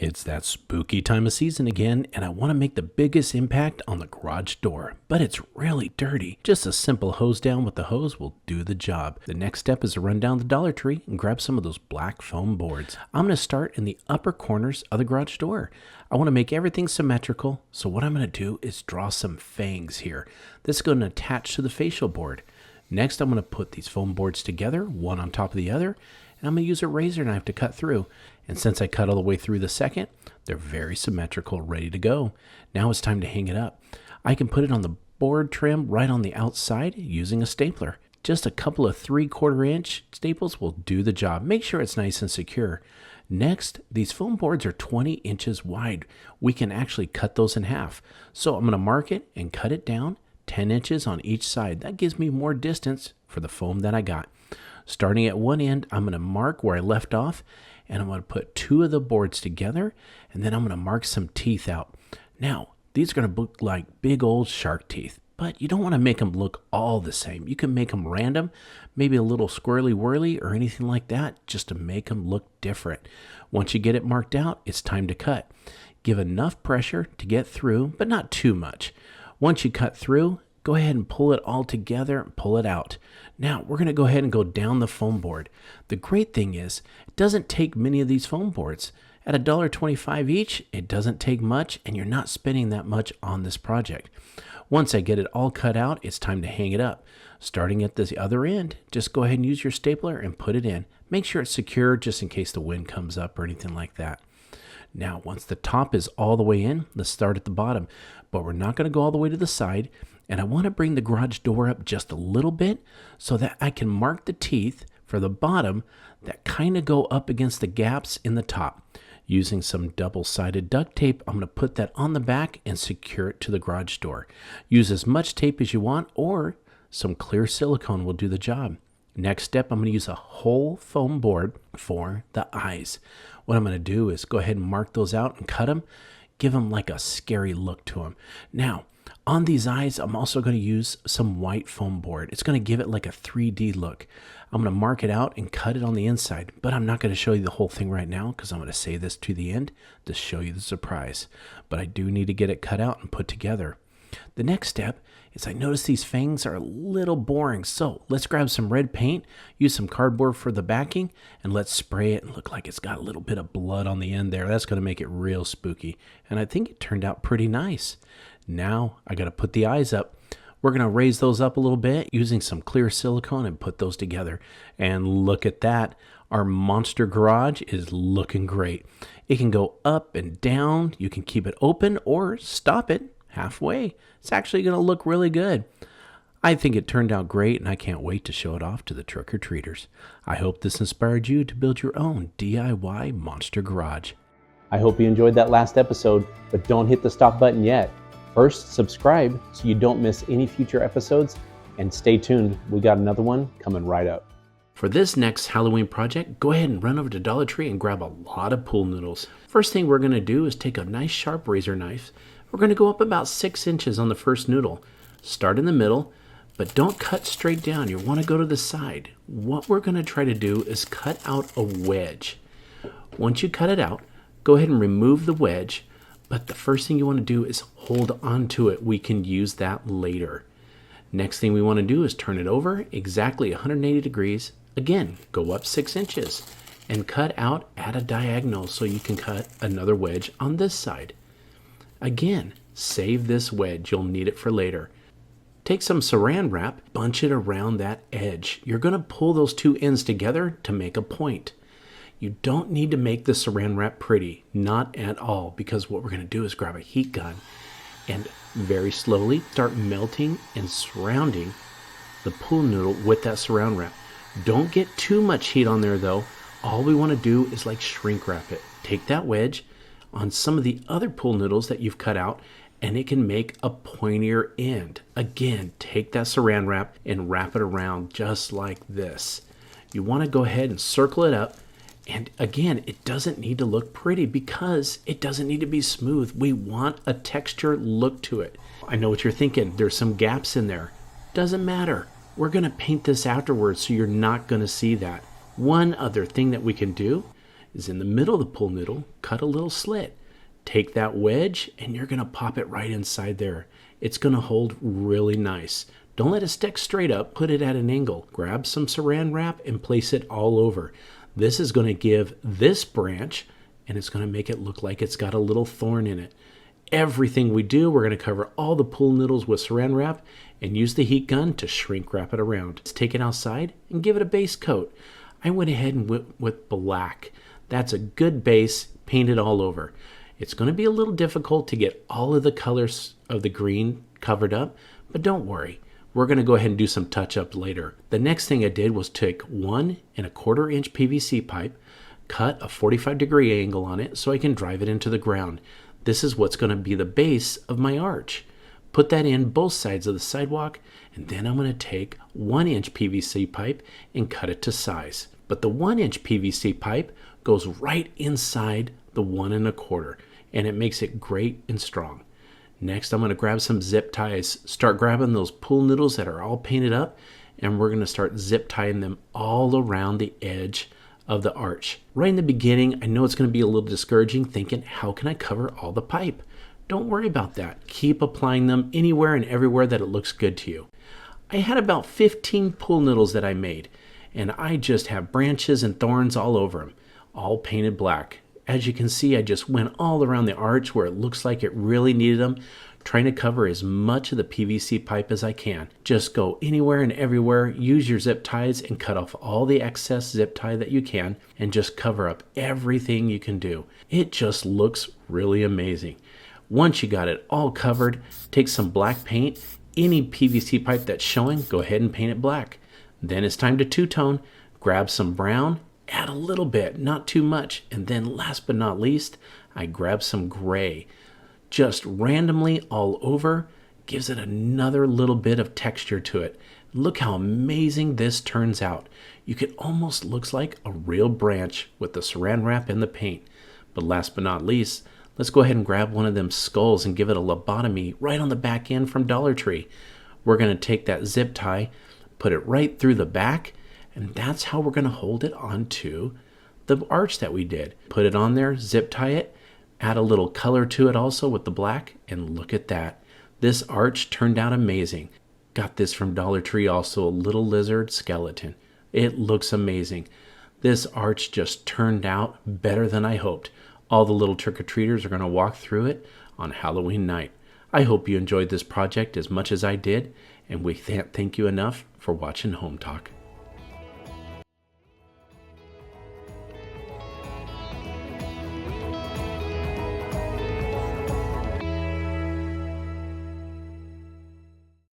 It's that spooky time of season again, and I want to make the biggest impact on the garage door, but it's really dirty. Just a simple hose down with the hose will do the job. The next step is to run down the Dollar Tree and grab some of those black foam boards. I'm going to start in the upper corners of the garage door. I want to make everything symmetrical, so what I'm going to do is draw some fangs here. This is going to attach to the facial board. Next, I'm going to put these foam boards together, one on top of the other, and I'm going to use a razor knife to cut through. And since I cut all the way through the second, they're very symmetrical, ready to go. Now it's time to hang it up. I can put it on the board trim right on the outside using a stapler. Just a couple of 3/4 inch staples will do the job. Make sure it's nice and secure. Next, these foam boards are 20 inches wide. We can actually cut those in half. So I'm going to mark it and cut it down 10 inches on each side. That gives me more distance for the foam that I got. Starting at one end, I'm going to mark where I left off, and I'm going to put two of the boards together, and then I'm going to mark some teeth out. Now, these are going to look like big old shark teeth, but you don't want to make them look all the same. You can make them random, maybe a little squirrely whirly or anything like that, just to make them look different. Once you get it marked out, it's time to cut. Give enough pressure to get through, but not too much. Once you cut through, go ahead and pull it all together and pull it out. Now, we're going to go ahead and go down the foam board. The great thing is, it doesn't take many of these foam boards. At $1.25 each, it doesn't take much, and you're not spending that much on this project. Once I get it all cut out, it's time to hang it up. Starting at the other end, just go ahead and use your stapler and put it in. Make sure it's secure just in case the wind comes up or anything like that. Now, once the top is all the way in, let's start at the bottom. But we're not going to go all the way to the side. And I want to bring the garage door up just a little bit so that I can mark the teeth for the bottom that kind of go up against the gaps in the top. Using some double-sided duct tape, I'm going to put that on the back and secure it to the garage door. Use as much tape as you want, or some clear silicone will do the job. Next step, I'm going to use a whole foam board for the eyes. What I'm going to do is go ahead and mark those out and cut them. Give them like a scary look to them. Now, on these eyes, I'm also going to use some white foam board. It's going to give it like a 3D look. I'm going to mark it out and cut it on the inside, but I'm not going to show you the whole thing right now because I'm going to save this to the end to show you the surprise. But I do need to get it cut out and put together. The next step is I notice these fangs are a little boring, so let's grab some red paint, use some cardboard for the backing, and let's spray it and look like it's got a little bit of blood on the end there. That's going to make it real spooky, and I think it turned out pretty nice. Now I got to put the eyes up. We're going to raise those up a little bit using some clear silicone and put those together. And look at that. Our monster garage is looking great. It can go up and down. You can keep it open or stop it halfway. It's actually going to look really good. I think it turned out great, and I can't wait to show it off to the trick-or-treaters. I hope this inspired you to build your own DIY monster garage. I hope you enjoyed that last episode, but don't hit the stop button yet. First, subscribe so you don't miss any future episodes, and stay tuned. We got another one coming right up. For this next Halloween project, go ahead and run over to Dollar Tree and grab a lot of pool noodles. First thing we're going to do is take a nice sharp razor knife. We're going to go up about 6 inches on the first noodle. Start in the middle, but don't cut straight down. You want to go to the side. What we're going to try to do is cut out a wedge. Once you cut it out, go ahead and remove the wedge. But the first thing you want to do is hold on to it. We can use that later. Next thing we want to do is turn it over exactly 180 degrees. Again, go up 6 inches and cut out at a diagonal so you can cut another wedge on this side. Again, save this wedge. You'll need it for later. Take some Saran Wrap, bunch it around that edge. You're going to pull those two ends together to make a point. You don't need to make the Saran Wrap pretty, not at all, because what we're going to do is grab a heat gun and very slowly start melting and surrounding the pool noodle with that Saran Wrap. Don't get too much heat on there though. All we want to do is like shrink wrap it. Take that wedge on some of the other pool noodles that you've cut out, and it can make a pointier end. Again, take that Saran Wrap and wrap it around just like this. You want to go ahead and circle it up. And again, it doesn't need to look pretty because it doesn't need to be smooth. We want a texture look to it. I know what you're thinking. There's some gaps in there. Doesn't matter. We're going to paint this afterwards, so you're not going to see that. One other thing that we can do is in the middle of the pool noodle, cut a little slit. Take that wedge and you're going to pop it right inside there. It's going to hold really nice. Don't let it stick straight up, put it at an angle. Grab some Saran Wrap and place it all over. This is going to give this branch, and it's going to make it look like it's got a little thorn in it. Everything we do, we're going to cover all the pool noodles with Saran Wrap and use the heat gun to shrink wrap it around. Let's take it outside and give it a base coat. I went ahead and went with black. That's a good base, painted all over. It's going to be a little difficult to get all of the colors of the green covered up, but don't worry. We're going to go ahead and do some touch-up later. The next thing I did was take 1 1/4 inch PVC pipe, cut a 45-degree angle on it so I can drive it into the ground. This is what's going to be the base of my arch. Put that in both sides of the sidewalk, and then I'm going to take 1 inch PVC pipe and cut it to size. But the 1 inch PVC pipe goes right inside the 1 1/4, and it makes it great and strong. Next, I'm going to grab some zip ties, start grabbing those pool noodles that are all painted up, and we're going to start zip tying them all around the edge of the arch. Right in the beginning, I know it's going to be a little discouraging thinking, how can I cover all the pipe? Don't worry about that. Keep applying them anywhere and everywhere that it looks good to you. I had about 15 pool noodles that I made, and I just have branches and thorns all over them, all painted black. As you can see, I just went all around the arch where it looks like it really needed them, trying to cover as much of the PVC pipe as I can. Just go anywhere and everywhere, use your zip ties and cut off all the excess zip tie that you can, and just cover up everything you can do. It just looks really amazing. Once you got it all covered, take some black paint. Any PVC pipe that's showing, go ahead and paint it black. Then it's time to two-tone. Grab some brown, add a little bit, not too much, and then last but not least, I grab some gray. Just randomly all over, gives it another little bit of texture to it. Look how amazing this turns out. You could almost looks like a real branch with the Saran Wrap and the paint. But last but not least, let's go ahead and grab one of them skulls and give it a lobotomy right on the back end from Dollar Tree. We're going to take that zip tie, put it right through the back, and that's how we're going to hold it onto the arch that we did. Put it on there, zip tie it, add a little color to it also with the black, and look at that. This arch turned out amazing. Got this from Dollar Tree also, a little lizard skeleton. It looks amazing. This arch just turned out better than I hoped. All the little trick-or-treaters are going to walk through it on Halloween night. I hope you enjoyed this project as much as I did, and we can't thank you enough for watching Home Talk.